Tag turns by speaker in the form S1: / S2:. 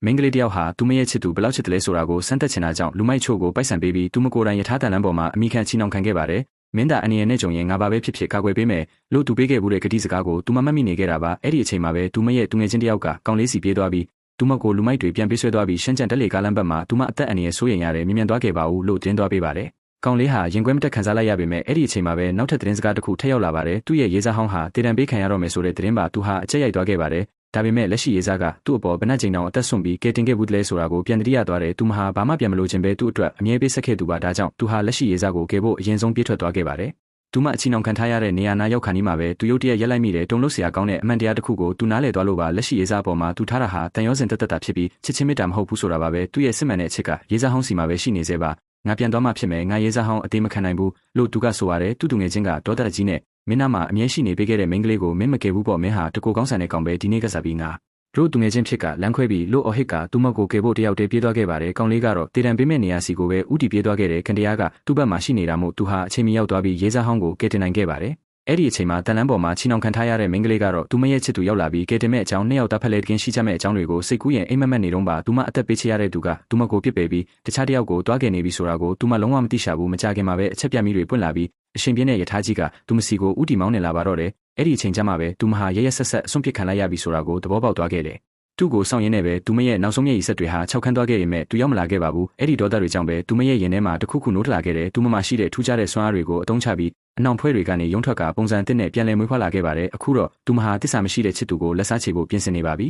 S1: မင်းကလေးတယောက်ဟာသူမရဲ့ချစ်သူဘလောက်ချစ်တယ်လဲဆိုတာကိုစမ်းသပ်ချင်တာကြောင့်လူမိုက်ချို့ကိုပိုက်ဆံပေးပြီးသူမကိုယ်တိုင်ယထာတန်လန်းပေါ်မှာအမိခံချီနှောင်ခံခဲ့ပါတယ်မင်းသားအနေနဲ့ကြုံရင်ငါဘာပဲဖြစ်ဖြစ်ကာကွယ်ပေးမယ်လို့သူပေးခဲ့ဘူးတဲ့ဂတိစကားကိုသူမမှတ်မိနေခဲ့တာပါအဲ့ဒီအချိန်မှာပဲသူမရဲ့သူငယ်ချင်းတယောက်ကကောင်းလေးစီပြေးသွားပြီးသူမကိုလူမိုက်တွေပြန်ပေးဆွဲသွားပြီးရှမ်းကြံတက်လေကားလမ်းဘက်မှာသူမအသက်အန္တရာယ်ဆိုးရင်ရတယ်မြင်မြန်သွားခဲ့ပါဦးလို့တင်းသွားပေးပါတယ်ကောင်းလေးဟာရင်ခွဲမတက်ခံစားလိုက်ရပေမဲ့အဲ့ဒီအချိန်မှာပဲနောက်ထပ်သတင်းစကားတစ်ခုထပ်ရောက်လာပါတယ်သူ့ရဲ့ရေးစားဟောင်းဟာတေတံပေးခံရတော့မယ်ဆိုတဲ့သတင်းပါသူဟာအချက်ရိုက်သွားခဲ့ပါတယ်ဒါပေမဲ့လက်ရှိရေးစားကသူ့အပေါ်ဗနက်ချိန်တောင်အသက်ဆုံးပြီးကဲတင်ခဲ့ဘူးတလဲဆိုတာကိုပြန်တတိယသွားတယ်သူမဟာဘာမှပြန်မလို့ခြင်းပဲသူ့အတွက်အမြဲပေးဆက်ခဲ့သူပါဒါကြောင့်သူဟာလက်ရှိရေးစားကိုကဲဖို့အရင်ဆုံးပြေးထွက်သွားခဲ့ပါတယ်သူမအချီနှောင်ခံထားရတဲ့နေရာနာရောက်ခါနီးမှာပဲသူရုတ်တရက်ရက်လိုက်မိတဲ့တုံလို့ဆရာကောင်းတဲ့အမှန်တရားတစ်ခုကိုသူနားလည်သွားလို့ပါလက်ရှိရေးစားအပေါ်မှာသူထားတာဟာတန်ရောစင်တက်တာဖြစ်ပြီးချစ်ချင်းမေတ္တာမဟုတ်ဘူးဆိုတာပါပဲသူ့ရဲ့စစ်မှန်တဲ့အချစ်ကရေးစားဟောင်းစီမှာပဲရှိနေသေးပါငါပြန်သွားမှဖြစ်မယ်ငါရေးစားဟောင်းအသေးမခံနိုင်ဘူးလို့သူကဆိုရတယ်သူ့ငယ်ချင်းကဒေါသတကြီးနဲ့မင်းနာမှာအမြဲရှိနေပေးခဲ့တဲ့မိန်းကလေးကိုမင်းမကယ်ဘူးပေါ့မင်းဟာတကူကောင်းဆန်တဲ့ကောင်ပဲဒီနေ့ကစားပြီးငါတို့သူငယ်ချင်းဖြစ်ကလမ်းခွဲပြီးလို့အော်ဟစ်ကသူမကိုကယ်ဖို့တယောက်တည်းပြေးသွားခဲ့ပါတယ်ကောင်လေးကတော့တေတံပေးမဲ့နေရာစီကိုပဲဥတီပြေးသွားခဲ့တယ်ခင်တရားကသူ့ဘက်မှာရှိနေတာမို့သူဟာအချိန်မီရောက်သွားပြီးရေးစားဟောင်းကိုကယ်တင်နိုင်ခဲ့ပါတယ်အဲ့ဒီအချိန်မှာတန်လန်းပေါ်မှာချီနှောင်ခံထားရတဲ့မိန်းကလေးကတော့သူမရဲ့ချစ်သူရောက်လာပြီးကယ်တင်မဲ့အကြောင်းနှစ်ယောက်သားဖက်လဲတကင်းရှိကြမဲ့အကြောင်းတွေကိုစိတ်ကူးရင်အိမ်မက်မက်နေတော့ပါသူမအသက်ပေးချရတဲ့သူကသူမကိုပြစ်ပယ်ပြီးတခြားတစ်ယောက်ကိုတွားခဲ့နေပြီဆိုတာကိုသူမလုံးဝမသိရှာဘူးမကြခင်မှာပဲအချက်ပြမီတွေပွင့်လာပြီးအရှင်ပြင်းတဲ့ယထာကြီးကသူမစီကိုဥတီမောင်းနေလာပါတော့တယ်အဲ့ဒီအချိန်ကျမှပဲသူမဟာရရဆက်ဆက်အစွန့်ပစ်ခံလိုက်ရပြီဆိုတာကိုသဘောပေါက်သွားခဲ့တယ်သူ့ကိုစောင့်ရင်းနဲ့ပဲသူမရဲ့နောက်ဆုံးမျက်ရည်ဆက်တွေဟာခြောက်ခန်းသွားခဲ့ရင်မဲ့သူရောက်မလာခဲ့ပါဘူးအဲ့ဒီဒေါသတွေကြောင့်ပဲသူမရဲ့ရင်ထဲမှာတခုခုနိုးထလာခဲ့တယ်သူမမရှိတဲ့ထူးခြားတဲ့ဆွမ်းအားတွေကိုအသုံးချပြီးအနှောင်ဖွဲတွေကနေရုံထွက်ကပုံစံအသစ်နဲ့ပြန်လည်မွေးဖွားလာခဲ့ပါတယ်အခုတော့သူမဟာတစ္ဆာမရှိတဲ့ချစ်သူကိုလက်စားချေဖို့ပြင်ဆင်နေပါပြီ